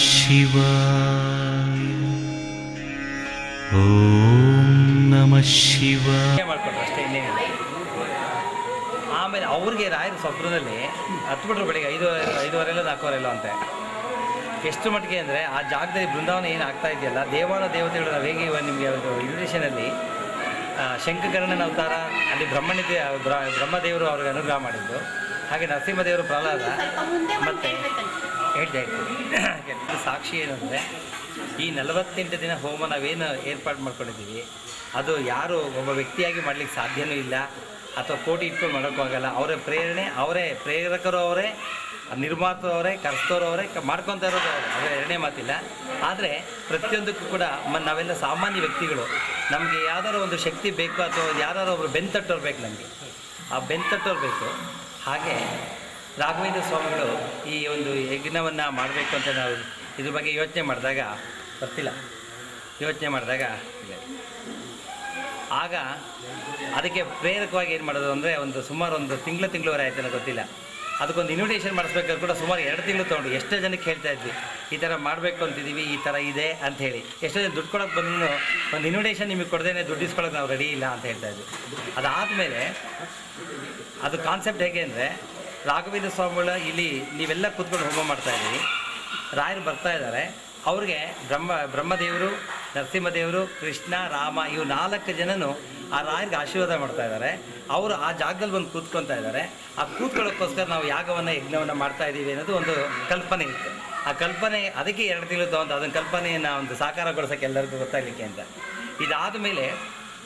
ಶಿವಾಯ. ಓಂ ನಮಃ ಶಿವಾಯ. ಮಾಡ್ಕೊಂಡ್ರು ಅಷ್ಟೇ, ಇನ್ನೇನಿಲ್ಲ. ಆಮೇಲೆ ಅವ್ರಿಗೆ ರಾಯರ ಸ್ವಪ್ನದಲ್ಲಿ ಹತ್ಬಿಟ್ರು ಬೆಳಿಗ್ಗೆ 5:30 4:00 ಅಂತೆ. ಎಷ್ಟು ಮಟ್ಟಿಗೆ ಅಂದರೆ ಆ ಜಾಗದಲ್ಲಿ ಬೃಂದಾವನ ಏನು ಆಗ್ತಾ ಇದೆಯಲ್ಲ, ದೇವಾನ ದೇವತೆಗಳು ನಾವು ಹೇಗೆ ನಿಮಗೆ ಒಂದು ಇನ್ವಿಟೇಷನಲ್ಲಿ ಶಂಕರಕರ್ಣನ ಅವತಾರ, ಅಲ್ಲಿ ಬ್ರಹ್ಮದೇವರು ಅವ್ರಿಗೆ ಅನುಗ್ರಹ ಮಾಡಿದ್ದು, ಹಾಗೆ ನರಸಿಂಹದೇವರು ಪ್ರಹ್ಲಾದ, ಮತ್ತು ಹೇಳ್ತಾ ಸಾಕ್ಷಿ ಏನು ಅಂದರೆ ಈ 48 ದಿನ ಹೋಮ ನಾವೇನು ಏರ್ಪಾಡು ಮಾಡ್ಕೊಂಡಿದ್ದೀವಿ ಅದು ಯಾರು ಒಬ್ಬ ವ್ಯಕ್ತಿಯಾಗಿ ಮಾಡಲಿಕ್ಕೆ ಸಾಧ್ಯವೂ ಇಲ್ಲ, ಅಥವಾ ಕೋಟಿ ಇಟ್ಕೊಂಡು ಮಾಡೋಕ್ಕಾಗಲ್ಲ. ಅವರ ಪ್ರೇರಣೆ ಅವರೇ, ಪ್ರೇರಕರು ಅವರೇ, ನಿರ್ಮಾತರು ಅವರೇ, ಕರೆಸ್ತೋರು ಅವರೇ, ಮಾಡ್ಕೊತಾ ಇರೋದು ಅವರೇ, ಎರಡನೇ ಮಾತಿಲ್ಲ. ಆದರೆ ಪ್ರತಿಯೊಂದಕ್ಕೂ ಕೂಡ ನಾವೆಲ್ಲ ಸಾಮಾನ್ಯ ವ್ಯಕ್ತಿಗಳು, ನಮಗೆ ಯಾವ್ದಾದ್ರು ಒಂದು ಶಕ್ತಿ ಬೇಕು, ಅಥವಾ ಯಾರು ಒಬ್ಬರು ಬೆಂತಟ್ಟೋರು ಬೇಕು, ನಮಗೆ ಆ ಬೆಂತಟ್ಟೋರು ಬೇಕು. ಹಾಗೆ ರಾಘವೇಂದ್ರ ಸ್ವಾಮಿಗಳು ಈ ಒಂದು ಯಜ್ಞವನ್ನು ಮಾಡಬೇಕು ಅಂತ ನಾವು ಇದ್ರ ಬಗ್ಗೆ ಯೋಚನೆ ಮಾಡಿದಾಗ ಆಗ ಅದಕ್ಕೆ ಪ್ರೇರಕವಾಗಿ ಏನು ಮಾಡೋದು ಅಂದರೆ ಸುಮಾರು ಒಂದು ತಿಂಗಳವರೆ ಆಯ್ತು ನನಗೆ ಗೊತ್ತಿಲ್ಲ. ಅದಕ್ಕೊಂದು ಇನ್ವಿಟೇಷನ್ ಮಾಡಿಸ್ಬೇಕಾದ್ರೆ ಕೂಡ ಸುಮಾರು 2 ತಿಂಗಳು ತೊಗೊಂಡು ಎಷ್ಟೋ ಜನಕ್ಕೆ ಹೇಳ್ತಾ ಇದ್ವಿ, ಈ ಥರ ಮಾಡಬೇಕು ಅಂತಿದ್ದೀವಿ, ಈ ಥರ ಇದೆ ಅಂತ ಹೇಳಿ. ಎಷ್ಟೋ ಜನ ದುಡ್ಡು ಕೊಡೋಕೆ ಬಂದು ಒಂದು ಇನ್ವಿಟೇಷನ್ ನಿಮಗೆ ಕೊಡದೇನೆ ದುಡ್ಡು ಇಸ್ಕೊಳ್ಳೋಕೆ ನಾವು ರೆಡಿ ಇಲ್ಲ ಅಂತ ಹೇಳ್ತಾ ಇದ್ವಿ. ಅದಾದಮೇಲೆ ಅದು ಕಾನ್ಸೆಪ್ಟ್ ಹೇಗೆ ಅಂದರೆ, ರಾಘವೇಂದ್ರ ಸ್ವಾಮಿಗಳ ಇಲ್ಲಿ ನೀವೆಲ್ಲ ಕೂತ್ಕೊಂಡು ಹೋಮ ಮಾಡ್ತಾಯಿದ್ದೀವಿ, ರಾಯರು ಬರ್ತಾ ಇದ್ದಾರೆ, ಅವ್ರಿಗೆ ಬ್ರಹ್ಮದೇವರು, ನರಸಿಂಹದೇವರು, ಕೃಷ್ಣ, ರಾಮ ಇವು 4 ಜನನು ಆ ರಾಯರಿಗೆ ಆಶೀರ್ವಾದ ಮಾಡ್ತಾ ಇದ್ದಾರೆ. ಅವರು ಆ ಜಾಗದಲ್ಲಿ ಬಂದು ಕೂತ್ಕೊತಾ ಇದ್ದಾರೆ. ಆ ಕೂತ್ಕೊಳ್ಳೋಕ್ಕೋಸ್ಕರ ನಾವು ಯಜ್ಞವನ್ನು ಮಾಡ್ತಾ ಇದ್ದೀವಿ ಅನ್ನೋದು ಒಂದು ಕಲ್ಪನೆ ಇತ್ತು. ಆ ಕಲ್ಪನೆ ಅದಕ್ಕೆ 2 ತಿಂಗಳು ತೊಗೊಂಡು ಅದನ್ನು ಕಲ್ಪನೆಯನ್ನು ಒಂದು ಸಾಕಾರಗೊಳಿಸೋಕ್ಕೆ ಎಲ್ಲರಿಗೂ ಗೊತ್ತಾಗಲಿಕ್ಕೆ ಅಂತ. ಇದಾದ ಮೇಲೆ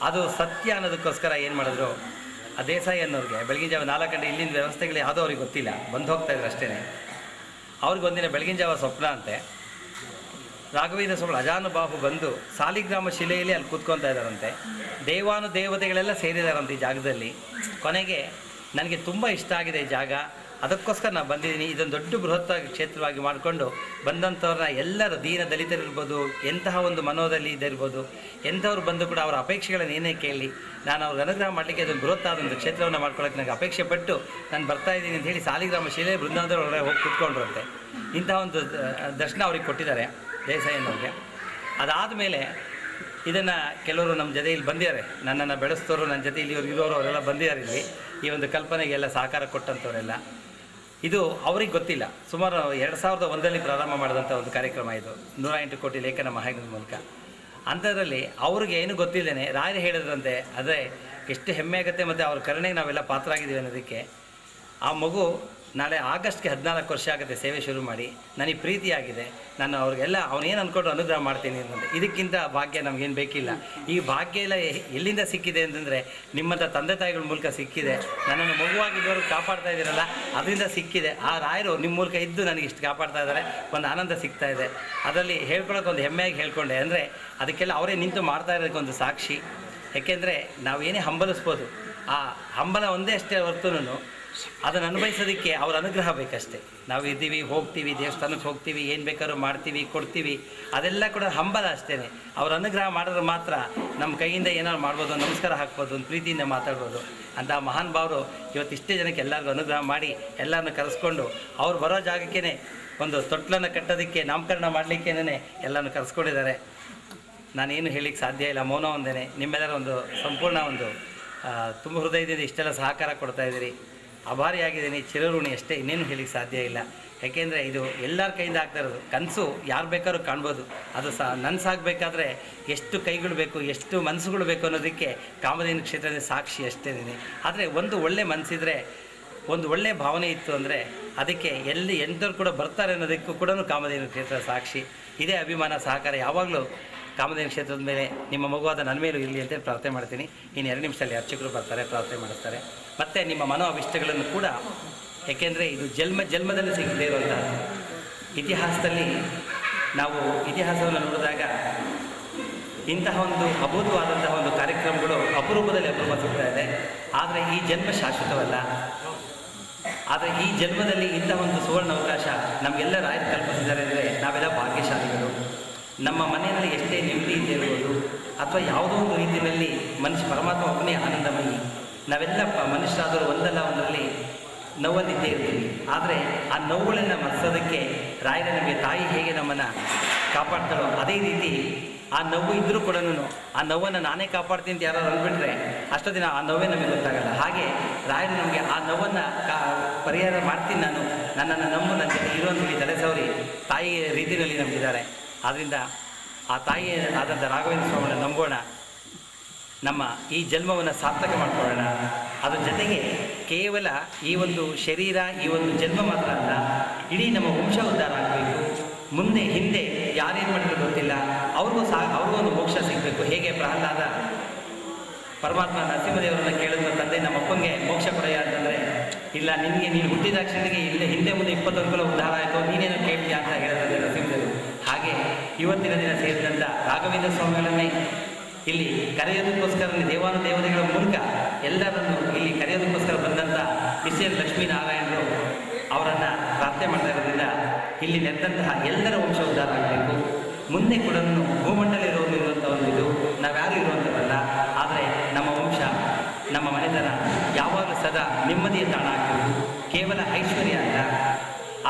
ಅದು ಸತ್ಯ ಅನ್ನೋದಕ್ಕೋಸ್ಕರ ಏನು ಮಾಡಿದ್ರು, ಆ ದೇಸಾಯಿ ಅನ್ನೋರಿಗೆ ಬೆಳಗಿನ ಜಾವ 4 ಗಂಟೆ, ಇಲ್ಲಿಂದ ವ್ಯವಸ್ಥೆಗಳು ಯಾವುದೋ ಅವ್ರಿಗೆ ಗೊತ್ತಿಲ್ಲ, ಬಂದು ಹೋಗ್ತಾಯಿದ್ರು ಅಷ್ಟೇ. ಅವ್ರಿಗೆ ಒಂದಿನ ಬೆಳಗಿನ ಜಾವ ಸ್ವಪ್ನ ಅಂತೆ, ರಾಘವೇಂದ್ರ ಸ್ವಾಮಿ ಅಜಾನುಬಾಹು ಬಂದು ಸಾಲಿಗ್ರಾಮ ಶಿಲೆಯಲ್ಲಿ ಅಲ್ಲಿ ಕೂತ್ಕೊತಾ ಇದ್ದಾರಂತೆ. ದೇವತೆಗಳೆಲ್ಲ ಸೇರಿದಾರಂತೆ ಈ ಜಾಗದಲ್ಲಿ. ಕೊನೆಗೆ ನನಗೆ ತುಂಬ ಇಷ್ಟ ಆಗಿದೆ ಈ ಜಾಗ, ಅದಕ್ಕೋಸ್ಕರ ನಾನು ಬಂದಿದ್ದೀನಿ. ಇದೊಂದು ದೊಡ್ಡ ಬೃಹತ್ ಕ್ಷೇತ್ರವಾಗಿ ಮಾಡಿಕೊಂಡು ಬಂದಂಥವ್ರನ್ನ ಎಲ್ಲರೂ ದೀನ ದಲಿತರಿರ್ಬೋದು, ಎಂತಹ ಒಂದು ಮನೋದಲ್ಲಿ ಇದಿರ್ಬೋದು, ಎಂಥವ್ರು ಬಂದು ಕೂಡ ಅವರ ಅಪೇಕ್ಷೆಗಳನ್ನು ಏನೇ ಕೇಳಿ ನಾನು ಅವ್ರಿಗೆ ಅನುಗ್ರಹ ಮಾಡಲಿಕ್ಕೆ ಅದೊಂದು ಬೃಹತ್ತಾದೊಂದು ಕ್ಷೇತ್ರವನ್ನು ಮಾಡ್ಕೊಳ್ಳೋಕೆ ನನಗೆ ಅಪೇಕ್ಷೆ ಪಟ್ಟು ನಾನು ಬರ್ತಾಯಿದ್ದೀನಿ ಅಂತ ಹೇಳಿ ಸಾಲಿಗ್ರಾಮ ಶಿಲೆ ಬೃಂದಾವನದ ಒಳಗಡೆ ಹೋಗಿ ಕೂತ್ಕೊಂಡ್ರಂತೆ. ಇಂತಹ ಒಂದು ದರ್ಶನ ಅವ್ರಿಗೆ ಕೊಟ್ಟಿದ್ದಾರೆ ದೇಸಾಯಿನವ್ರಿಗೆ. ಅದಾದಮೇಲೆ ಇದನ್ನು ಕೆಲವರು ನಮ್ಮ ಜೊತೆಯಲ್ಲಿ ಬಂದಿದ್ದಾರೆ, ನನ್ನನ್ನು ಬೆಳೆಸ್ತೋರು, ನನ್ನ ಜೊತೆ ಇಲ್ಲಿವ್ರು ಇರೋರು ಅವರೆಲ್ಲ ಬಂದಿದ್ದಾರೆ ಇಲ್ಲಿ. ಈ ಒಂದು ಕಲ್ಪನೆಗೆಲ್ಲ ಸಹಕಾರ ಕೊಟ್ಟಂಥವರೆಲ್ಲ. ಇದು ಅವ್ರಿಗೆ ಗೊತ್ತಿಲ್ಲ. ಸುಮಾರು 2001 ಪ್ರಾರಂಭ ಮಾಡಿದಂಥ ಒಂದು ಕಾರ್ಯಕ್ರಮ ಇದು, 108 ಕೋಟಿ ಲೇಖನ ಮಹಾಯಜ್ಞದ ಮೂಲಕ. ಅಂಥದ್ರಲ್ಲಿ ಅವ್ರಿಗೆ ಏನು ಗೊತ್ತಿಲ್ಲದೇ ರಾಯರು ಹೇಳಿದ್ರಂತೆ, ಅದೇ ಎಷ್ಟು ಹೆಮ್ಮೆ ಆಗುತ್ತೆ, ಮತ್ತು ಅವ್ರ ಕರುಣೆಗೆ ನಾವೆಲ್ಲ ಪಾತ್ರರಾಗಿದ್ದೀವಿ ಅನ್ನೋದಕ್ಕೆ. ಆ ಮಗು ನಾಳೆ ಆಗಸ್ಟ್ಗೆ 14 ವರ್ಷ ಆಗುತ್ತೆ ಸೇವೆ ಶುರು ಮಾಡಿ. ನನಗೆ ಪ್ರೀತಿಯಾಗಿದೆ, ನಾನು ಅವ್ರಿಗೆಲ್ಲ ಅವನೇನು ಅಂದ್ಕೊಂಡು ಅನುಗ್ರಹ ಮಾಡ್ತೀನಿ ಅನ್ನೋದು. ಇದಕ್ಕಿಂತ ಭಾಗ್ಯ ನಮಗೇನು ಬೇಕಿಲ್ಲ. ಈ ಭಾಗ್ಯ ಎಲ್ಲ ಎಲ್ಲಿಂದ ಸಿಕ್ಕಿದೆ ಅಂತಂದರೆ ನಿಮ್ಮಂಥ ತಂದೆ ತಾಯಿಗಳ ಮೂಲಕ ಸಿಕ್ಕಿದೆ. ನನ್ನನ್ನು ಮಗುವಾಗಿದ್ದವರು ಕಾಪಾಡ್ತಾ ಇದ್ದೀರಲ್ಲ, ಅದರಿಂದ ಸಿಕ್ಕಿದೆ. ಆ ರಾಯರು ನಿಮ್ಮ ಮೂಲಕ ಇದ್ದು ನನಗೆ ಇಷ್ಟು ಕಾಪಾಡ್ತಾ ಇದ್ದಾರೆ, ಒಂದು ಆನಂದ ಸಿಗ್ತಾ ಇದೆ. ಅದರಲ್ಲಿ ಹೇಳ್ಕೊಳ್ಳೋಕೆ ಒಂದು ಹೆಮ್ಮೆಯಾಗಿ ಹೇಳ್ಕೊಂಡೆ. ಅಂದರೆ ಅದಕ್ಕೆಲ್ಲ ಅವರೇ ನಿಂತು ಮಾಡ್ತಾ ಇರೋದಕ್ಕೆ ಒಂದು ಸಾಕ್ಷಿ. ಯಾಕೆಂದರೆ ನಾವೇನೇ ಹಂಬಲಿಸ್ಬೋದು, ಆ ಹಂಬಲ ಒಂದೇ ಅಷ್ಟೇ ಹೊರತುನು ಅದನ್ನು ಅನುಭವಿಸೋದಕ್ಕೆ ಅವ್ರ ಅನುಗ್ರಹ ಬೇಕಷ್ಟೇ. ನಾವು ಇದ್ದೀವಿ, ಹೋಗ್ತೀವಿ, ದೇವಸ್ಥಾನಕ್ಕೆ ಹೋಗ್ತೀವಿ, ಏನು ಬೇಕಾದ್ರೂ ಮಾಡ್ತೀವಿ, ಕೊಡ್ತೀವಿ, ಅದೆಲ್ಲ ಕೂಡ ಹಂಬಲ ಅಷ್ಟೇ. ಅವ್ರ ಅನುಗ್ರಹ ಮಾಡಿದ್ರೆ ಮಾತ್ರ ನಮ್ಮ ಕೈಯಿಂದ ಏನಾದ್ರು ಮಾಡ್ಬೋದು, ನಮಸ್ಕಾರ ಹಾಕ್ಬೋದು, ಒಂದು ಪ್ರೀತಿಯಿಂದ ಮಾತಾಡ್ಬೋದು. ಅಂತ ಮಹಾನ್ ಭಾವರು ಇವತ್ತಿಷ್ಟೇ ಜನಕ್ಕೆ ಎಲ್ಲರಿಗೂ ಅನುಗ್ರಹ ಮಾಡಿ ಎಲ್ಲರನ್ನು ಕರೆಸ್ಕೊಂಡು ಅವ್ರು ಬರೋ ಜಾಗಕ್ಕೇ ಒಂದು ತೊಟ್ಲನ್ನು ಕಟ್ಟೋದಕ್ಕೆ, ನಾಮಕರಣ ಮಾಡಲಿಕ್ಕೇನೆ ಎಲ್ಲನೂ ಕರೆಸ್ಕೊಂಡಿದ್ದಾರೆ. ನಾನೇನು ಹೇಳಲಿಕ್ಕೆ ಸಾಧ್ಯ ಇಲ್ಲ, ಮೌನ ಒಂದೇ. ನಿಮ್ಮೆಲ್ಲರ ಒಂದು ಸಂಪೂರ್ಣ ಒಂದು ತುಂಬ ಹೃದಯದಿಂದ ಇಷ್ಟೆಲ್ಲ ಸಹಕಾರ ಕೊಡ್ತಾಯಿದ್ದೀರಿ, ಆಭಾರಿಯಾಗಿದ್ದೀನಿ, ಚಿರಋಣಿ ಅಷ್ಟೇ, ಇನ್ನೇನು ಹೇಳಲಿಕ್ಕೆ ಸಾಧ್ಯ ಇಲ್ಲ. ಯಾಕೆಂದರೆ ಇದು ಎಲ್ಲರ ಕೈಯಿಂದ ಆಗ್ತಾ ಇರೋದು. ಕನಸು ಯಾರು ಬೇಕಾದ್ರೂ ಕಾಣ್ಬೋದು, ಅದು ನನಸಾಗಬೇಕಾದ್ರೆ ಎಷ್ಟು ಕೈಗಳು ಬೇಕು, ಎಷ್ಟು ಮನಸ್ಸುಗಳು ಬೇಕು ಅನ್ನೋದಕ್ಕೆ ಕಾಮಧೇನು ಕ್ಷೇತ್ರದ ಸಾಕ್ಷಿ ಅಷ್ಟೇ. ಆದರೆ ಒಂದು ಒಳ್ಳೆ ಮನಸ್ಸಿದ್ರೆ, ಒಂದು ಒಳ್ಳೆಯ ಭಾವನೆ ಇತ್ತು ಅಂದರೆ ಅದಕ್ಕೆ ಎಂಥವ್ರು ಕೂಡ ಬರ್ತಾರೆ ಅನ್ನೋದಕ್ಕೂ ಕೂಡ ಕಾಮಧೇನು ಕ್ಷೇತ್ರದ ಸಾಕ್ಷಿ. ಇದೇ ಅಭಿಮಾನ, ಸಹಕಾರ ಯಾವಾಗಲೂ ಕಾಮಧೇನು ಕ್ಷೇತ್ರದ ಮೇಲೆ ನಿಮ್ಮ ಮಗುವಾದ ನನ್ನ ಮೇಲೂ ಇರಲಿ ಅಂತ ಪ್ರಾರ್ಥನೆ ಮಾಡ್ತೀನಿ. ಇನ್ನು 2 ನಿಮಿಷದಲ್ಲಿ ಅರ್ಚಕರು ಬರ್ತಾರೆ, ಪ್ರಾರ್ಥನೆ ಮಾಡಿಸ್ತಾರೆ. ಮತ್ತು ನಿಮ್ಮ ಮನೋ ಅಭಿಷ್ಟಗಳನ್ನು ಕೂಡ, ಏಕೆಂದರೆ ಇದು ಜನ್ಮದಲ್ಲಿ ಸಿಗದೇ ಇರುವಂಥ ಇತಿಹಾಸದಲ್ಲಿ ನಾವು ಇತಿಹಾಸವನ್ನು ನೋಡಿದಾಗ ಇಂತಹ ಒಂದು ಅಭೂತವಾದಂತಹ ಒಂದು ಕಾರ್ಯಕ್ರಮಗಳು ಅಪರೂಪದಲ್ಲಿ ಅಪರೂಪ ಸಿಗ್ತಾ ಇದೆ. ಆದರೆ ಈ ಜನ್ಮ ಶಾಶ್ವತವಲ್ಲ. ಆದರೆ ಈ ಜನ್ಮದಲ್ಲಿ ಇಂತಹ ಒಂದು ಸುವರ್ಣ ಅವಕಾಶ ನಮಗೆಲ್ಲ ರಾಯರು ಕಲ್ಪಿಸಿದ್ದಾರೆ ಅಂದರೆ ನಾವೆಲ್ಲ ಭಾಗ್ಯಶಾಲಿಗಳು. ನಮ್ಮ ಮನೆಯಲ್ಲಿ ಎಷ್ಟೇ ನೆಮ್ಮದಿ ಇದ್ದಿರ್ಬೋದು, ಅಥವಾ ಯಾವುದೋ ಒಂದು ರೀತಿಯಲ್ಲಿ ಪರಮಾತ್ಮ ಒಬ್ಬನೇ ಆನಂದಮಯಿ. ನಾವೆಲ್ಲ ಮನುಷ್ಯರಾದರೂ ಒಂದಲ್ಲ ಒಂದರಲ್ಲಿ ನೋವಲ್ಲಿದ್ದೇ ಇರ್ತೀವಿ. ಆದರೆ ಆ ನೋವುಗಳನ್ನು ಮರೆಸೋದಕ್ಕೆ ರಾಯರ ನಮಗೆ ತಾಯಿ ಹೇಗೆ ನಮ್ಮನ್ನು ಕಾಪಾಡ್ತಾಳೋ ಅದೇ ರೀತಿ ಆ ನೋವು ಇದ್ದರೂ ಕೂಡ ಆ ನೋವನ್ನು ನಾನೇ ಕಾಪಾಡ್ತೀನಿ ಅಂತ ಯಾರು ಅಂದ್ಬಿಟ್ರೆ ಅಷ್ಟೋ ದಿನ ಆ ನೋವೇ ನಮಗೆ ಗೊತ್ತಾಗಲ್ಲ. ಹಾಗೆ ರಾಯರು ನಮಗೆ ಆ ನೋವನ್ನು ಪರಿಹಾರ ಮಾಡ್ತೀನಿ ನಾನು, ನನ್ನನ್ನು ನಂಬು, ನನ್ನ ಜೊತೆ ಇರುವಂಥಲ್ಲಿ ತಲೆ ಸವರಿ ತಾಯಿ ರೀತಿಯಲ್ಲಿ ನಮಗಿದ್ದಾರೆ. ಆದ್ದರಿಂದ ಆ ತಾಯಿ ಆದಂಥ ರಾಘವೇಂದ್ರ ಸ್ವಾಮಿಯನ್ನು ನಂಬೋಣ, ನಮ್ಮ ಈ ಜನ್ಮವನ್ನು ಸಾರ್ಥಕ ಮಾಡಿಕೊಳ್ಳೋಣ. ಅದ್ರ ಜೊತೆಗೆ ಕೇವಲ ಈ ಒಂದು ಶರೀರ, ಈ ಒಂದು ಜನ್ಮ ಮಾತ್ರ ಅಲ್ಲ, ಇಡೀ ನಮ್ಮ ವಂಶ ಉದ್ಧಾರ ಆಗಬೇಕು. ಮುಂದೆ ಹಿಂದೆ ಯಾರೇನು ಮಾಡಿದ್ರು ಗೊತ್ತಿಲ್ಲ, ಅವ್ರಿಗೂ ಒಂದು ಮೋಕ್ಷ ಸಿಗಬೇಕು. ಹೇಗೆ ಪ್ರಹ್ಲಾದ ಪರಮಾತ್ಮ ನರಸಿಂಹದೇವರನ್ನು ಕೇಳಿದ್ರು, ತಂದೆ ನಮ್ಮ ಅಪ್ಪಂಗೆ ಮೋಕ್ಷ ಕೊಡೆಯ ಅಂತಂದರೆ, ಇಲ್ಲ ನಿನಗೆ ನೀನು ಹುಟ್ಟಿದಾಕ್ಷಣಿಗೆ ಇಲ್ಲೇ ಹಿಂದೆ ಮುಂದೆ 20 ಅನುಕೂಲ ಉದ್ಧಾರ ಆಯಿತು, ನೀನೇನು ಕೇಳ್ತೀಯಾ ಅಂತ ಹೇಳಿದ್ರೆ ನರಸಿಂಹದೇವರು. ಹಾಗೆ ಇವತ್ತಿನ ದಿನ ಸೇರಿದಂಥ ರಾಘವೇಂದ್ರ ಸ್ವಾಮಿಗಳನ್ನೇ ಇಲ್ಲಿ ಕರೆಯೋದಕ್ಕೋಸ್ಕರ ದೇವತೆಗಳ ಮೂಲಕ ಎಲ್ಲರನ್ನು ಇಲ್ಲಿ ಕರೆಯೋದಕ್ಕೋಸ್ಕರ ಬಂದಂಥ ಮಿಸ್ಸರ್ ಲಕ್ಷ್ಮೀನಾರಾಯಣರು ಅವರನ್ನು ಪ್ರಾರ್ಥನೆ ಮಾಡ್ತಾ ಇರೋದ್ರಿಂದ ಇಲ್ಲಿ ನೆರೆದಂತಹ ಎಲ್ಲರ ವಂಶ ಉದ್ಧಾರ ಆಗಬೇಕು. ಮುಂದೆ ಕೂಡ ಭೂಮಂಡಲ ಇರುವಂಥ ಒಂದು ಇದು ನಾವ್ಯಾರು ಇರುವಂಥದ್ದಲ್ಲ, ಆದರೆ ನಮ್ಮ ವಂಶ, ನಮ್ಮ ಮನೆತನ ಯಾವಾಗಲೂ ಸದಾ ನೆಮ್ಮದಿಯ ತಾಣ ಆಗಬೇಕು. ಕೇವಲ ಐಶ್ವರ್ಯ ಅಲ್ಲ,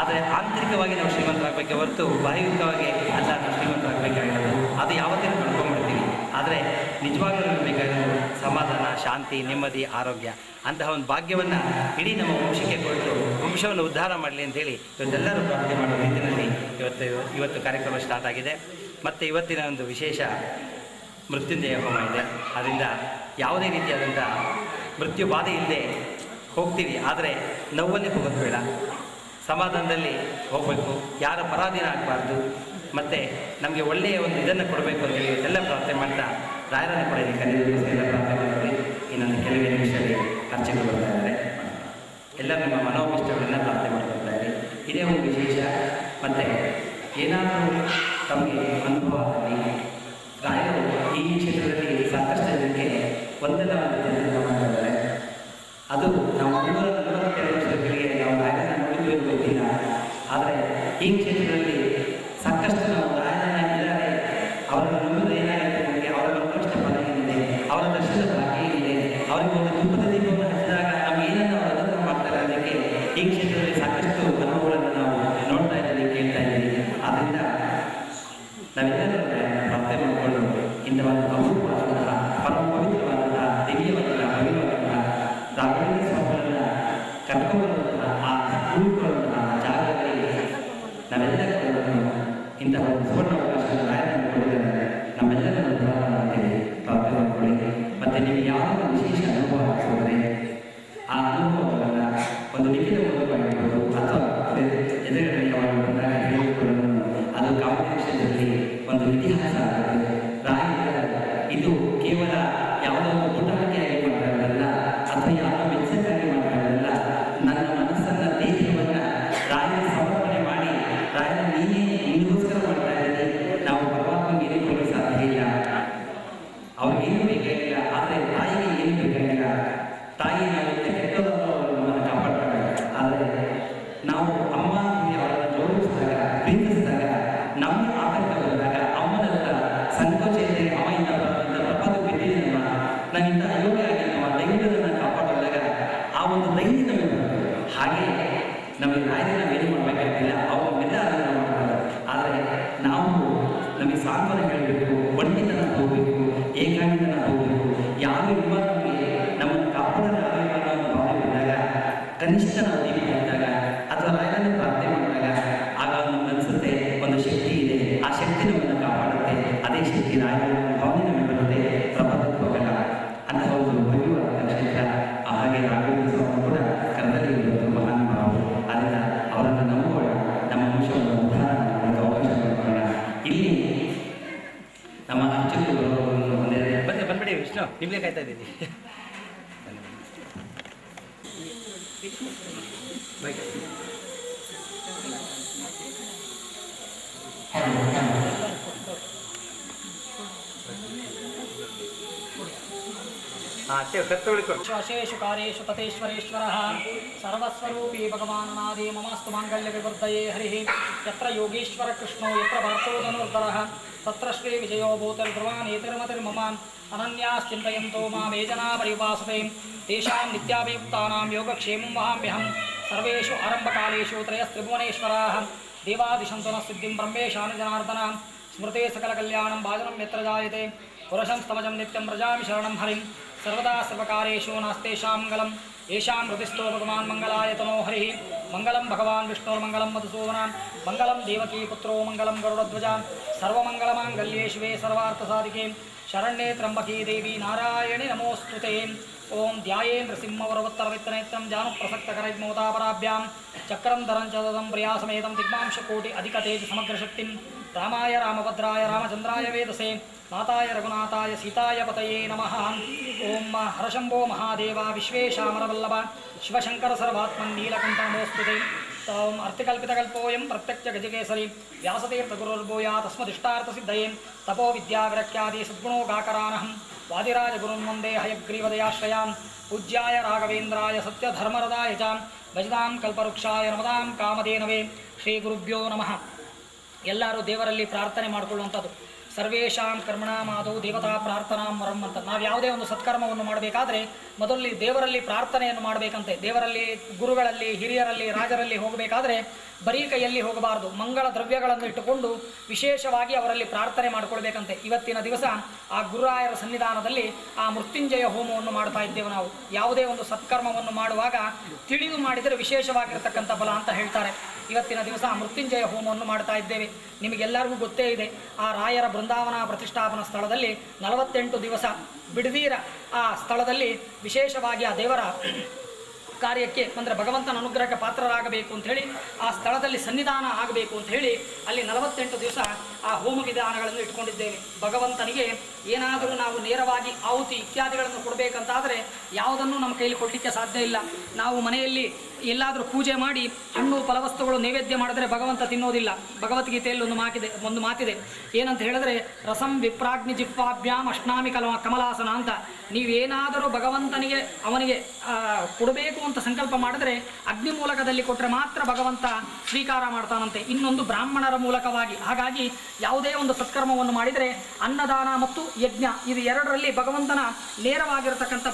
ಆದರೆ ಆಂತರಿಕವಾಗಿ ನಾವು ಶ್ರೀಮಂತರಾಗಬೇಕೆ ಹೊರತು ಬಾಹಿಕವಾಗಿ ಅಲ್ಲ ನಾವು ಶ್ರೀಮಂತರಾಗಬೇಕಾಗಿರೋದು. ಅದು ಯಾವತ್ತಿಗೂ ಕಳ್ಕೊಂಡ್ಬಿಡ್ತೀವಿ. ಆದರೆ ನಿಜವಾಗ್ಲೂ ನಮಗೆ ಬೇಕಾಗಿರೋದು ಸಮಾಧಾನ, ಶಾಂತಿ, ನೆಮ್ಮದಿ, ಆರೋಗ್ಯ, ಅಂತಹ ಒಂದು ಭಾಗ್ಯವನ್ನು ಇಡೀ ನಮ್ಮ ವಂಶಕ್ಕೆ ಕೊಟ್ಟು ವಂಶವನ್ನು ಉದ್ಧಾರ ಮಾಡಲಿ ಅಂತೇಳಿ ಇವತ್ತೆಲ್ಲರೂ ಪ್ರಾರ್ಥನೆ ಮಾಡೋ ರೀತಿಯಲ್ಲಿ ಇವತ್ತು ಕಾರ್ಯಕ್ರಮ ಸ್ಟಾರ್ಟ್ ಆಗಿದೆ. ಮತ್ತು ಇವತ್ತಿನ ಒಂದು ವಿಶೇಷ ಮೃತ್ಯುಂಜಯ ಹೋಮ ಇದೆ. ಅದರಿಂದ ಯಾವುದೇ ರೀತಿಯಾದಂಥ ಮೃತ್ಯು ಬಾಧೆ ಇಲ್ಲದೆ ಹೋಗ್ತೀವಿ, ಆದರೆ ನೋವಲ್ಲಿ ಹೋಗೋದು ಬೇಡ, ಸಮಾಧಾನದಲ್ಲಿ ಹೋಗಬೇಕು, ಯಾರ ಪರಾಧೀನ ಆಗಬಾರ್ದು. ಮತ್ತು ನಮಗೆ ಒಳ್ಳೆಯ ಒಂದು ಇದನ್ನು ಕೊಡಬೇಕು ಅಂತೇಳಿ ಎಲ್ಲ ಪ್ರಾರ್ಥನೆ ಮಾಡ್ತಾ ರಾಯರನ್ನು ಕೂಡ ಇಲ್ಲಿ ಕರೆಯೋದಕ್ಕೋಸ್ಕರ ಪ್ರಾರ್ಥನೆ ಮಾಡ್ತೀವಿ. ಇನ್ನೊಂದು ಕೆಲವೇ ನಿಮಿಷದಲ್ಲಿ ಅರ್ಚಕರು ಬರ್ತಾ ಇದ್ದಾರೆ. ಎಲ್ಲ ನಿಮ್ಮ ಮನೋಭಿಷ್ಟಗಳನ್ನು ಪ್ರಾರ್ಥನೆ ಮಾಡ್ಕೊಳ್ತಾ ಇರಿ. ಇದೇ ಒಂದು ವಿಶೇಷ. ಮತ್ತು ಏನಾದರೂ ತಮಗೆ ಅನುಭವ ಆಗಲಿ, ರಾಯರು ಈ ಕ್ಷೇತ್ರದಲ್ಲಿ ಸಾಕಷ್ಟು ಜನಕ್ಕೆ ಒಂದಲ್ಲ ಒಂದು ಜನರನ್ನು ಮಾಡ್ತಾ ಇದ್ದಾರೆ. ಅದು ನಾವು 142 ವರ್ಷಗಳಿಗೆ ನಾವು ರಾಯರನ್ನು ನೋಡಿದ್ರೂ ಗೊತ್ತಿಲ್ಲ, ಆದರೆ ಈ ಕ್ಷೇತ್ರದಲ್ಲಿ ಸಾಕಷ್ಟು ನಾವು ರಾಯರನ್ನ ಇದ್ದಾರೆ, ಅವರನ್ನು ನಂಬಿದ್ರೆ ಏನಾಗುತ್ತೆ ನಮಗೆ, ಅವರ ಕಷ್ಟ ಫಲ ಏನಿದೆ, ಅವರ ದರ್ಶನದ ಭಾಗ್ಯ ಏನಿದೆ, ಅವರಿಗೆ ಒಂದು ತುಪ್ಪದ ದೀಪವನ್ನು ಹಚ್ಚಿದಾಗ ನಮ್ಗೆ ಏನನ್ನು ಅವರು ಅನುಗ್ರಹ ಮಾಡ್ತಾರೆ ಅನ್ನೋದಕ್ಕೆ ಈ ಕ್ಷೇತ್ರದಲ್ಲಿ ಸಾಕಷ್ಟು ಅನುಭವಗಳನ್ನು ನಾವು ನೋಡ್ತಾ ಇದ್ದೀವಿ, ಕೇಳ್ತಾ ಇದ್ದೀವಿ. ಆದ್ದರಿಂದ ನಾವೆಲ್ಲರೂ ಪ್ರಾರ್ಥನೆ ಮಾಡಿಕೊಂಡು ಇಂಥ ಒಂದು ಅಪೂರ್ವವಾದಂತಹ ಪರಮ ಪವಿತ್ರವಾದಂತಹ ದಿವ್ಯವಾದಂತಹ ಭವ್ಯವಾದಂತಹ ರಾಘವೇಂದ್ರ ಸ್ವಾಮಿಗಳನ್ನ ಕರ್ಕೊಂಡ್ಬರುವಂತಹ ಆ ಉಳ್ಕೊಳ್ಳುವಂತಹ ಜಾಗದಲ್ಲಿ ನಾವೆಲ್ಲ ಇಂತಹ ಒಂದು ಸುವರ್ಣ ಅವಕಾಶವನ್ನು ರಾಯರನ್ನು ಕೊಡಿದ್ದಾರೆ. ನಮ್ಮೆಲ್ಲರನ್ನು ಉದ್ಧಾರ ಮಾಡ್ತೇವೆ, ಪ್ರಾರ್ಥನೆ ಮಾಡಿಕೊಳ್ಳಿ. ಮತ್ತು ನೀವು ಯಾವುದೋ ವಿಶೇಷ ಅನುಭವ ಆಗಿಸಿದ್ರೆ ಆ ಅನುಭವವನ್ನು ಒಂದು ಲಿಖಿತ ಮೂಲಕವಾಗಿರ್ಬೋದು ಅಥವಾ ಎದುರುಗಡೆ ಯಾವಾಗ ಬಂದಾಗ ಹೇಳಿಕೊಳ್ಳೋದನ್ನು ಅದು ಕಾಂಪಿಟೇಷನ್ನಲ್ಲಿ ಒಂದು ಇತಿಹಾಸ ಆಗುತ್ತೆ. ರಾಯರ ಇದು ಕೇವಲ ಯಾವುದೋ ಒಂದು ಊಟಕ್ಕಾಗಿ ಮಾಡ್ತಾ ಇರೋದಲ್ಲ, ಅಥವಾ ಯಾವುದೋ ಮೆಚ್ಚಕ್ಕಾಗಿ ಮಾಡ್ತಾ ಇರೋದಲ್ಲ. ನನ್ನ ಮನಸ್ಸನ್ನು, ದೇಹವನ್ನು ರಾಯರ ಸಮರ್ಪಣೆ ಮಾಡಿ ರಾಯರ ನೀನೇ ನಿನಗೋಸ್ಕರ ಮಾಡ್ತಾ ಇದ್ದೀನಿ. ನಾವು ಪರಮಾತ್ಮಗೆ ಏನು ಕೊಡಲು ಸಾಧ್ಯ ಇಲ್ಲ, ಅವ್ರಿಗೇನು ಬೇಕಾಗಿಲ್ಲ, ಆದರೆ ತಾಯಿಗೆ ಏನು ಬೇಕಾಗಿಲ್ಲ. ತಾಯಿ ನಾವು ಕೆಟ್ಟದನ್ನು ನಮ್ಮನ್ನು ಕಾಪಾಡ್ತಾರೆ. ಆದರೆ ನಾವು ಅಮ್ಮ ಅವರನ್ನು ಗೌರವಿಸಿದಾಗ, ಪ್ರೀತಿಸಿದಾಗ, ನಮ್ಮ ಆತಂಕ ಬಂದಾಗ ಅಮ್ಮನ ಹತ್ರ ಸಂಕೋಚ ಇದೆ, ಅಮ್ಮ ಇಂಥ ಪ್ರಪಾದ ಬಿದ್ದಿದ್ದೀನಮ್ಮ, ನಾನಿಂತ ಅಯೋಗ್ಯ ಆಗಿದ್ದಮ್ಮ, ದೈವದನ್ನು ಕಾಪಾಡಿದಾಗ ಆ ಒಂದು ಧೈರ್ಯ ನಮಗೆ ಬರ್ತದೆ. ಹಾಗೆ ನಮಗೆ ರಾಯರನ್ನ ಏನು ಮಾಡಬೇಕಾಗಿಲ್ಲ, ಅವನ್ನೆಲ್ಲ ಅದನ್ನು ಮಾಡ್ತಾರೆ. ಆದರೆ ನಾವು ನಮಗೆ ಸಾಂತ್ವನ ಹೇಳಬೇಕು, ಒಂಟಿತನ ಹೋಗಬೇಕು, ಏಕಾಂಗಿತನ ಹೋಗಬೇಕು. ಯಾರು ಇರುವ ನಮಗೆ ನಮ್ಮನ್ನು ಕಾಪಾಡಲು ಆಗಬೇಕು ಅನ್ನೋ ಭಾವನೆ ಬಂದಾಗ, ಕನಿಷ್ಠ ನಾವು ದೀಪ ಇದ್ದಾಗ ಅಥವಾ ರಾಯರನ್ನು ಪ್ರಾರ್ಥನೆ ಮಾಡಿದಾಗ ಆಗ ನಮ್ಗೆ ಅನಿಸುತ್ತೆ ಒಂದು ಶಕ್ತಿ ಇದೆ, ಆ ಶಕ್ತಿ ನಮ್ಮನ್ನು ಕಾಪಾಡುತ್ತೆ. ಅದೇ ಶಕ್ತಿ ರಾಯರ ಭಾವನೆ ನಮಗೆ ಬರುತ್ತೆ, ಪ್ರಪಂಚಕ್ಕೆ ಹೋಗಲ್ಲ. ಅಂತಹ ಒಂದು ಭವ್ಯವಾದ ಕ್ಷೇತ್ರ. ಹಾಗೆ ರಾಘವೇಂದ್ರ ಸ್ವಾಮಿ ಕೂಡ ಕನ್ನಡದಲ್ಲಿ ಇರುವುದು ಮಹಾನ್ ಭಾವರು. ಆದ್ದರಿಂದ ಅವರನ್ನು ನಂಬೋಣ, ನಮ್ಮ ವಂಶವನ್ನು ಉದ್ಧಾರ ಮಾಡಲು ಅವಕಾಶ ಮಾಡ್ಕೊಳ್ಳೋಣ. ಇಲ್ಲಿ ನಮ್ಮ ಅರ್ಚಕರು ಬಂದ್ಬಿಡಿ ವಿಷ್ಣು, ನಿಮಗೆ ಕಾಯ್ತಾ ಇದ್ದೀನಿ. ಶ್ವಾಸೇಷು ಕಾರೇಷು ತಥೇಶ್ವರೇಶ್ವರಃ ಸರ್ವಸ್ವರೂಪಿ ಭಗವಾನ್ನಾದಿ ಮಮಾಸ್ತು ಮಾಂಗಲ್ಯ ವಿವರ್ಧಯೇ ಹರಿಃ. ಯತ್ರ ಯೋಗೀಶ್ವರ ಕೃಷ್ಣೋ ಯತ್ರ ಭರ್ತೋ ಧನುರ್ಧರಃ तत्र श्री विजयो भूतर्ध्रुवान् एतिर्मतिर्ममान् अनन्याश्चिन्तयन्तो मां ये जना पर्युपासते तेषां नित्याभियुक्तानां योगक्षेमं वहाम्यहं सर्वेषु आरम्भकालेषु त्रयस्त्रिभुवनेश्वराः देवादिशन्तु नः सिद्धिं ब्रह्मेशानि जनार्दन स्मृते सकलकल्याणं भाजनं यत्र जायते पुरुषं स्तमजं नित्यं व्रजामि शरणं हरिं सर्वदा सर्वकारेषु नास्तेषां मङ्गलं येषां हृदिस्थो भगवान् मङ्गलाय तनो हरिः मङ्गलं भगवान् विष्णुर्मङ्गलं मधुसूदनां मङ्गलं देवकी पुत्रो मङ्गलं गरुडध्वजा सर्वमङ्गलमाङ्गल्ये शिवे सर्वार्थसाधिके शरण्ये त्र्यम्बके देवी नारायणि नमोऽस्तुते ओं ध्याये नृसिंहवरवत्तरवित्तनेत्रं जानुप्रसक्तकरैर्मोतापराभ्यां चक्रं धरं च ददं प्रियासमेतं दिग्मांशकोटि अधिकतेजसमग्रशक्तिं रामाय रामभद्राय रामचन्द्राय वेदसे नाथाय रघुनाथाय सीताय पतये नमः ओं हरशम्भो महादेव विश्वेशामरवल्लभ शिवशंकर सर्वात्मन् नीलकण्ठनमोऽस्तुते तौं अर्थिकल्पितकल्पोऽयं प्रत्यक्षगजकेसरी व्यासतीर्थगुरुर्भूया तस्मदिष्टार्थसिद्धये तपो विद्याविरक्त्यादि सद्गुणोगाकरानहं वादिराजगुरुन् वन्दे हयग्रीवदयाश्रयान् पूज्याय राघवेन्द्राय सत्यधर्मरदाय च भजतां कल्पवृक्षाय नमतां कामधेनवे ಶ್ರೀಗುರುಭ್ಯೋ ನಮಃ. ಎಲ್ಲರೂ ದೇವರಲ್ಲಿ ಪ್ರಾರ್ಥನೆ ಮಾಡಿಕೊಳ್ಳುವಂಥದ್ದು. ಸರ್ವೇಷಾಂ ಕರ್ಮಣಾಮಾದೌ ದೇವತಾ ಪ್ರಾರ್ಥನಾಂ ವರಂ ಅಂತ. ನಾವು ಯಾವುದೇ ಒಂದು ಸತ್ಕರ್ಮವನ್ನು ಮಾಡಬೇಕಾದ್ರೆ ಮೊದಲು ದೇವರಲ್ಲಿ ಪ್ರಾರ್ಥನೆಯನ್ನು ಮಾಡಬೇಕಂತೆ. ದೇವರಲ್ಲಿ, ಗುರುಗಳಲ್ಲಿ, ಹಿರಿಯರಲ್ಲಿ, ರಾಜರಲ್ಲಿ ಹೋಗಬೇಕಾದ್ರೆ ಬರೀ ಕೈಯಲ್ಲಿ ಹೋಗಬಾರದು. ಮಂಗಳ ದ್ರವ್ಯಗಳನ್ನು ಇಟ್ಟುಕೊಂಡು ವಿಶೇಷವಾಗಿ ಅವರಲ್ಲಿ ಪ್ರಾರ್ಥನೆ ಮಾಡಿಕೊಳ್ಬೇಕಂತೆ. ಇವತ್ತಿನ ದಿವಸ ಆ ಗುರುರಾಯರ ಸನ್ನಿಧಾನದಲ್ಲಿ ಆ ಮೃತ್ಯುಂಜಯ ಹೋಮವನ್ನು ಮಾಡ್ತಾ ಇದ್ದೇವೆ. ನಾವು ಯಾವುದೇ ಒಂದು ಸತ್ಕರ್ಮವನ್ನು ಮಾಡುವಾಗ ತಿಳಿದು ಮಾಡಿದರೆ ವಿಶೇಷವಾಗಿರತಕ್ಕಂಥ ಫಲ ಅಂತ ಹೇಳ್ತಾರೆ. ಇವತ್ತಿನ ದಿವಸ ಮೃತ್ಯುಂಜಯ ಹೋಮವನ್ನು ಮಾಡ್ತಾ ಇದ್ದೇವೆ. ನಿಮಗೆಲ್ಲರಿಗೂ ಗೊತ್ತೇ ಇದೆ, ಆ ರಾಯರ ಬೃಂದಾವನ ಪ್ರತಿಷ್ಠಾಪನಾ ಸ್ಥಳದಲ್ಲಿ 48 ದಿವಸ ಬಿಡದೀರ ಆ ಸ್ಥಳದಲ್ಲಿ ವಿಶೇಷವಾಗಿ ಆ ದೇವರ ಕಾರ್ಯಕ್ಕೆ ಅಂದರೆ ಭಗವಂತನ ಅನುಗ್ರಹಕ್ಕೆ ಪಾತ್ರರಾಗಬೇಕು ಅಂಥೇಳಿ ಆ ಸ್ಥಳದಲ್ಲಿ ಸನ್ನಿಧಾನ ಆಗಬೇಕು ಅಂತ ಹೇಳಿ ಅಲ್ಲಿ 48 ದಿವಸ ಆ ಹೋಮ ವಿಧಾನಗಳನ್ನು ಇಟ್ಕೊಂಡಿದ್ದೇವೆ. ಭಗವಂತನಿಗೆ ಏನಾದರೂ ನಾವು ನೇರವಾಗಿ ಆಹುತಿ ಇತ್ಯಾದಿಗಳನ್ನು ಕೊಡಬೇಕಂತಾದರೆ ಯಾವುದನ್ನು ನಮ್ಮ ಕೈಲಿ ಕೊಡಲಿಕ್ಕೆ ಸಾಧ್ಯ ಇಲ್ಲ. ನಾವು ಮನೆಯಲ್ಲಿ ಎಲ್ಲಾದರೂ ಪೂಜೆ ಮಾಡಿ ಹಣ್ಣು ಫಲವಸ್ತುಗಳು ನೈವೇದ್ಯ ಮಾಡಿದ್ರೆ ಭಗವಂತ ತಿನ್ನೋದಿಲ್ಲ. ಭಗವದ್ಗೀತೆಯಲ್ಲಿ ಒಂದು ಮಾತಿದೆ, ಏನಂತ ಹೇಳಿದ್ರೆ ರಸಂ ವಿಪ್ರಾಗ್ನಿ ಜಿಹ್ವಾಭ್ಯಾಂ ಅಶ್ನಾಮಿ ಕಮಲಾಸನ ಅಂತ. ನೀವೇನಾದರೂ ಭಗವಂತನಿಗೆ ಅವನಿಗೆ ಕೊಡಬೇಕು ಅಂತ ಸಂಕಲ್ಪ ಮಾಡಿದ್ರೆ ಅಗ್ನಿ ಮೂಲಕದಲ್ಲಿ ಕೊಟ್ಟರೆ ಮಾತ್ರ ಭಗವಂತ ಸ್ವೀಕಾರ ಮಾಡ್ತಾನಂತೆ, ಇನ್ನೊಂದು ಬ್ರಾಹ್ಮಣರ ಮೂಲಕವಾಗಿ. ಹಾಗಾಗಿ ಯಾವುದೇ ಒಂದು ಸತ್ಕರ್ಮವನ್ನು ಮಾಡಿದರೆ ಅನ್ನದಾನ ಮತ್ತು ಯಜ್ಞ ಇದು ಎರಡರಲ್ಲಿ ಭಗವಂತನ ನೇರವಾಗಿರತಕ್ಕಂಥ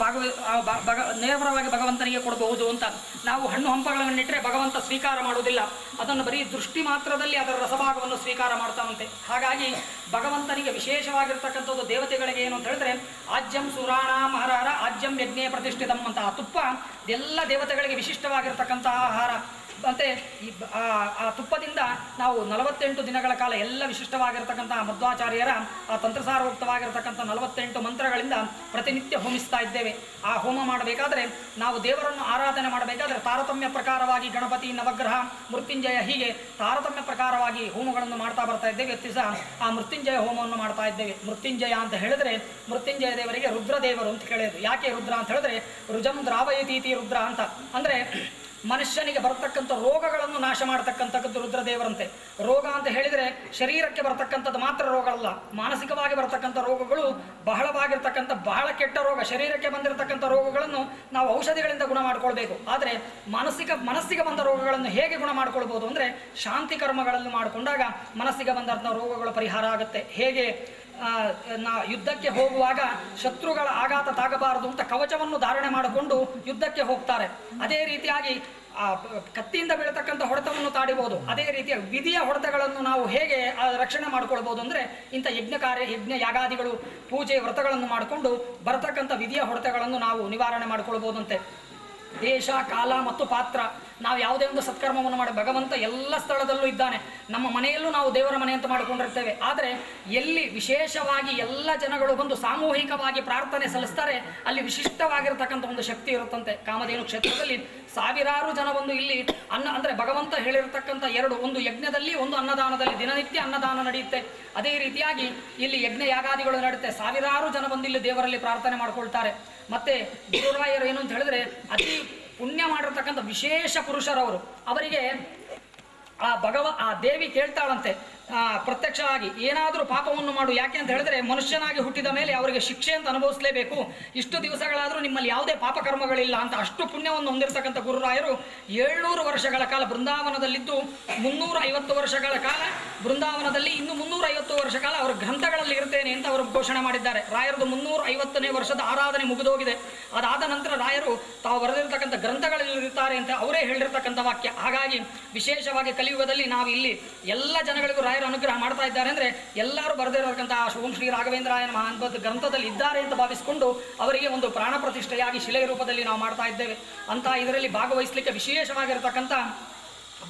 ನೇರವಾಗಿ ಭಗವಂತನಿಗೆ ಕೊಡಬಹುದು ಅಂತ. ನಾವು ಹಣ್ಣು ಹಂಪಗಳನ್ನಿಟ್ಟರೆ ಭಗವಂತ ಸ್ವೀಕಾರ ಮಾಡುವುದಿಲ್ಲ, ಅದನ್ನು ಬರೀ ದೃಷ್ಟಿ ಮಾತ್ರದಲ್ಲಿ ಅದರ ರಸಭಾಗವನ್ನು ಸ್ವೀಕಾರ ಮಾಡ್ತಾನಂತೆ. ಹಾಗಾಗಿ ಭಗವಂತನಿಗೆ ವಿಶೇಷವಾಗಿರ್ತಕ್ಕಂಥದ್ದು ದೇವತೆಗಳಿಗೆ ಏನು ಅಂತ ಹೇಳಿದ್ರೆ ಆಜ್ಯಂ ಸುರಾಣಾಂ ಆಹಾರ ಆಜ್ಯಂ ಯಜ್ಞೇ ಪ್ರತಿಷ್ಠಿತಂ ಅಂತ. ಆ ತುಪ್ಪ ಎಲ್ಲ ದೇವತೆಗಳಿಗೆ ವಿಶಿಷ್ಟವಾಗಿರ್ತಕ್ಕಂಥ ಆಹಾರ ಅಂತೆ. ಆ ತುಪ್ಪದಿಂದ ನಾವು 48 ದಿನಗಳ ಕಾಲ ಎಲ್ಲ ವಿಶಿಷ್ಟವಾಗಿರ್ತಕ್ಕಂಥ ಮಧ್ವಾಚಾರ್ಯರ ಆ ತಂತ್ರಸಾರೋಕ್ತವಾಗಿರ್ತಕ್ಕಂಥ 48 ಮಂತ್ರಗಳಿಂದ ಪ್ರತಿನಿತ್ಯ ಹೋಮಿಸ್ತಾ ಇದ್ದೇವೆ. ಆ ಹೋಮ ಮಾಡಬೇಕಾದ್ರೆ ನಾವು ದೇವರನ್ನು ಆರಾಧನೆ ಮಾಡಬೇಕಾದ್ರೆ ತಾರತಮ್ಯ ಪ್ರಕಾರವಾಗಿ ಗಣಪತಿ, ನವಗ್ರಹ, ಮೃತ್ಯುಂಜಯ ಹೀಗೆ ತಾರತಮ್ಯ ಪ್ರಕಾರವಾಗಿ ಹೋಮಗಳನ್ನು ಮಾಡ್ತಾ ಬರ್ತಾ ಇದ್ದೇವೆ. ದಿವಸ ಆ ಮೃತ್ಯುಂಜಯ ಹೋಮವನ್ನು ಮಾಡ್ತಾ ಇದ್ದೇವೆ. ಮೃತ್ಯುಂಜಯ ಅಂತ ಹೇಳಿದ್ರೆ ಮೃತ್ಯುಂಜಯ ದೇವರಿಗೆ ರುದ್ರದೇವರು ಅಂತ ಕೇಳಿದ್ರು. ಯಾಕೆ ರುದ್ರ ಅಂತ ಹೇಳಿದ್ರೆ ರುಜಂ ದ್ರಾವಯತೀತಿ ರುದ್ರ ಅಂತ. ಅಂದರೆ ಮನುಷ್ಯನಿಗೆ ಬರತಕ್ಕಂಥ ರೋಗಗಳನ್ನು ನಾಶ ಮಾಡತಕ್ಕಂಥದ್ದು ರುದ್ರದೇವರಂತೆ. ರೋಗ ಅಂತ ಹೇಳಿದರೆ ಶರೀರಕ್ಕೆ ಬರತಕ್ಕಂಥದ್ದು ಮಾತ್ರ ರೋಗಗಳಲ್ಲ, ಮಾನಸಿಕವಾಗಿ ಬರತಕ್ಕಂಥ ರೋಗಗಳು ಬಹಳವಾಗಿರ್ತಕ್ಕಂಥ ಬಹಳ ಕೆಟ್ಟ ರೋಗ. ಶರೀರಕ್ಕೆ ಬಂದಿರತಕ್ಕಂಥ ರೋಗಗಳನ್ನು ನಾವು ಔಷಧಿಗಳಿಂದ ಗುಣ ಮಾಡ್ಕೊಳ್ಬೇಕು. ಆದರೆ ಮನಸ್ಸಿಗೆ ಬಂದ ರೋಗಗಳನ್ನು ಹೇಗೆ ಗುಣ ಮಾಡ್ಕೊಳ್ಬೋದು ಅಂದರೆ ಶಾಂತಿ ಕರ್ಮಗಳನ್ನು ಮಾಡಿಕೊಂಡಾಗ ಮನಸ್ಸಿಗೆ ಬಂದಂಥ ರೋಗಗಳು ಪರಿಹಾರ ಆಗುತ್ತೆ. ಹೇಗೆ ಯುದ್ಧಕ್ಕೆ ಹೋಗುವಾಗ ಶತ್ರುಗಳ ಆಘಾತ ತಾಗಬಾರದು ಅಂತ ಕವಚವನ್ನು ಧಾರಣೆ ಮಾಡಿಕೊಂಡು ಯುದ್ಧಕ್ಕೆ ಹೋಗ್ತಾರೆ. ಅದೇ ರೀತಿಯಾಗಿ ಕತ್ತಿಯಿಂದ ಬೀಳತಕ್ಕಂಥ ಹೊಡೆತವನ್ನು ತಾಡಿಬಹುದು. ಅದೇ ರೀತಿಯ ವಿಧಿಯ ಹೊಡೆತಗಳನ್ನು ನಾವು ಹೇಗೆ ರಕ್ಷಣೆ ಮಾಡ್ಕೊಳ್ಬೋದು ಅಂದರೆ ಇಂಥ ಯಜ್ಞ ಯಾಗಾದಿಗಳು, ಪೂಜೆ, ವ್ರತಗಳನ್ನು ಮಾಡಿಕೊಂಡು ಬರತಕ್ಕಂಥ ವಿಧಿಯ ಹೊಡೆತಗಳನ್ನು ನಾವು ನಿವಾರಣೆ ಮಾಡಿಕೊಳ್ಬೋದಂತೆ. ದೇಶ, ಕಾಲ ಮತ್ತು ಪಾತ್ರ, ನಾವು ಯಾವುದೇ ಒಂದು ಸತ್ಕರ್ಮವನ್ನು ಮಾಡಿ ಭಗವಂತ ಎಲ್ಲ ಸ್ಥಳದಲ್ಲೂ ಇದ್ದಾನೆ. ನಮ್ಮ ಮನೆಯಲ್ಲೂ ನಾವು ದೇವರ ಮನೆ ಅಂತ ಮಾಡಿಕೊಂಡಿರ್ತೇವೆ. ಆದರೆ ಎಲ್ಲಿ ವಿಶೇಷವಾಗಿ ಎಲ್ಲ ಜನಗಳು ಬಂದು ಸಾಮೂಹಿಕವಾಗಿ ಪ್ರಾರ್ಥನೆ ಸಲ್ಲಿಸ್ತಾರೆ ಅಲ್ಲಿ ವಿಶಿಷ್ಟವಾಗಿರತಕ್ಕಂಥ ಒಂದು ಶಕ್ತಿ ಇರುತ್ತಂತೆ. ಕಾಮಧೇನು ಕ್ಷೇತ್ರದಲ್ಲಿ ಸಾವಿರಾರು ಜನ ಬಂದು ಇಲ್ಲಿ ಅಂದರೆ ಭಗವಂತ ಹೇಳಿರತಕ್ಕಂಥ ಒಂದು ಯಜ್ಞದಲ್ಲಿ, ಒಂದು ಅನ್ನದಾನದಲ್ಲಿ ದಿನನಿತ್ಯ ಅನ್ನದಾನ ನಡೆಯುತ್ತೆ. ಅದೇ ರೀತಿಯಾಗಿ ಇಲ್ಲಿ ಯಜ್ಞ ಯಾಗಾದಿಗಳು ನಡೆಯುತ್ತೆ. ಸಾವಿರಾರು ಜನ ಬಂದು ಇಲ್ಲಿ ದೇವರಲ್ಲಿ ಪ್ರಾರ್ಥನೆ ಮಾಡ್ಕೊಳ್ತಾರೆ. ಮತ್ತೆ ಗುರುರಾಯರು ಏನು ಅಂತ ಹೇಳಿದ್ರೆ ಅತಿ ಪುಣ್ಯ ಮಾಡಿರ್ತಕ್ಕಂಥ ವಿಶೇಷ ಪುರುಷರವರು. ಅವರಿಗೆ ಆ ದೇವಿ ಕೇಳ್ತಾಳಂತೆ, ಪ್ರತ್ಯಕ್ಷವಾಗಿ ಏನಾದರೂ ಪಾಪವನ್ನು ಮಾಡು. ಯಾಕೆ ಅಂತ ಹೇಳಿದ್ರೆ ಮನುಷ್ಯನಾಗಿ ಹುಟ್ಟಿದ ಮೇಲೆ ಅವರಿಗೆ ಶಿಕ್ಷೆ ಅಂತ ಅನುಭವಿಸಲೇಬೇಕು. ಇಷ್ಟು ದಿವಸಗಳಾದರೂ ನಿಮ್ಮಲ್ಲಿ ಯಾವುದೇ ಪಾಪಕರ್ಮಗಳಿಲ್ಲ ಅಂತ ಅಷ್ಟು ಪುಣ್ಯವನ್ನು ಹೊಂದಿರತಕ್ಕಂಥ ಗುರುರಾಯರು 700 ವರ್ಷಗಳ ಕಾಲ ಬೃಂದಾವನದಲ್ಲಿದ್ದು 350 ವರ್ಷಗಳ ಕಾಲ ಬೃಂದಾವನದಲ್ಲಿ ಇನ್ನು 350 ವರ್ಷ ಕಾಲ ಅವರ ಗ್ರಂಥಗಳಲ್ಲಿ ಇರ್ತೇನೆ ಅಂತ ಅವರು ಘೋಷಣೆ ಮಾಡಿದ್ದಾರೆ. ರಾಯರದು 350ನೇ ವರ್ಷದ ಆರಾಧನೆ ಮುಗಿದೋಗಿದೆ. ಅದಾದ ನಂತರ ರಾಯರು ತಾವು ಬರೆದಿರ್ತಕ್ಕಂಥ ಗ್ರಂಥಗಳಲ್ಲಿ ಇರ್ತಾರೆ ಅಂತ ಅವರೇ ಹೇಳಿರ್ತಕ್ಕಂಥ ವಾಕ್ಯ. ಹಾಗಾಗಿ ವಿಶೇಷವಾಗಿ ಕಲಿಯುಗದಲ್ಲಿ ನಾವು ಇಲ್ಲಿ ಎಲ್ಲ ಜನಗಳಿಗೂ ರಾಯರು ಅನುಗ್ರಹ ಮಾಡ್ತಾ ಇದ್ದಾರೆ ಅಂದರೆ ಎಲ್ಲರೂ ಬರೆದಿರತಕ್ಕಂತಹ ಓಂ ಶ್ರೀ ರಾಘವೇಂದ್ರಾಯ ನಮಃ ಅಂತ ಗ್ರಂಥದಲ್ಲಿ ಇದ್ದಾರೆ ಅಂತ ಭಾವಿಸಿಕೊಂಡು ಅವರಿಗೆ ಒಂದು ಪ್ರಾಣ ಪ್ರತಿಷ್ಠೆಯಾಗಿ ಶಿಲೆಯ ರೂಪದಲ್ಲಿ ನಾವು ಮಾಡ್ತಾ ಇದ್ದೇವೆ ಅಂತ. ಇದರಲ್ಲಿ ಭಾಗವಹಿಸಲಿಕ್ಕೆ ವಿಶೇಷವಾಗಿರತಕ್ಕಂಥ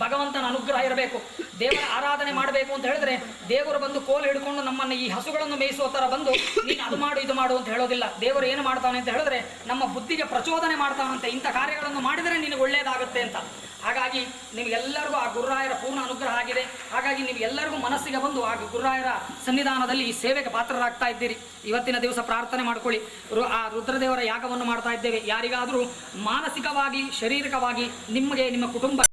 ಭಗವಂತನ ಅನುಗ್ರಹ ಇರಬೇಕು. ದೇವರ ಆರಾಧನೆ ಮಾಡಬೇಕು ಅಂತ ಹೇಳಿದ್ರೆ ದೇವರು ಬಂದು ಕೋಲು ಹಿಡ್ಕೊಂಡು ನಮ್ಮನ್ನು ಈ ಹಸುಗಳನ್ನು ಮೇಯಿಸುವ ಥರ ಬಂದು ನೀನು ಅದು ಮಾಡು ಇದು ಮಾಡು ಅಂತ ಹೇಳೋದಿಲ್ಲ. ದೇವರು ಏನು ಮಾಡ್ತಾನೆ ಅಂತ ಹೇಳಿದ್ರೆ ನಮ್ಮ ಬುದ್ಧಿಗೆ ಪ್ರಚೋದನೆ ಮಾಡ್ತಾನಂತೆ, ಇಂಥ ಕಾರ್ಯಗಳನ್ನು ಮಾಡಿದರೆ ನಿನಗೆ ಒಳ್ಳೆಯದಾಗುತ್ತೆ ಅಂತ. ಹಾಗಾಗಿ ನಿಮಗೆಲ್ಲರಿಗೂ ಆ ಗುರುರಾಯರ ಪೂರ್ಣ ಅನುಗ್ರಹ ಆಗಿದೆ. ಹಾಗಾಗಿ ನೀವು ಎಲ್ಲರಿಗೂ ಮನಸ್ಸಿಗೆ ಬಂದು ಆ ಗುರುರಾಯರ ಸನ್ನಿಧಾನದಲ್ಲಿ ಈ ಸೇವೆಗೆ ಪಾತ್ರರಾಗ್ತಾ ಇದ್ದೀರಿ. ಇವತ್ತಿನ ದಿವಸ ಪ್ರಾರ್ಥನೆ ಮಾಡ್ಕೊಳ್ಳಿ. ಆ ರುದ್ರದೇವರ ಯಾಗವನ್ನು ಮಾಡ್ತಾ ಇದ್ದೇವೆ. ಯಾರಿಗಾದರೂ ಮಾನಸಿಕವಾಗಿ ಶಾರೀರಿಕವಾಗಿ ನಿಮಗೆ ನಿಮ್ಮ ಕುಟುಂಬ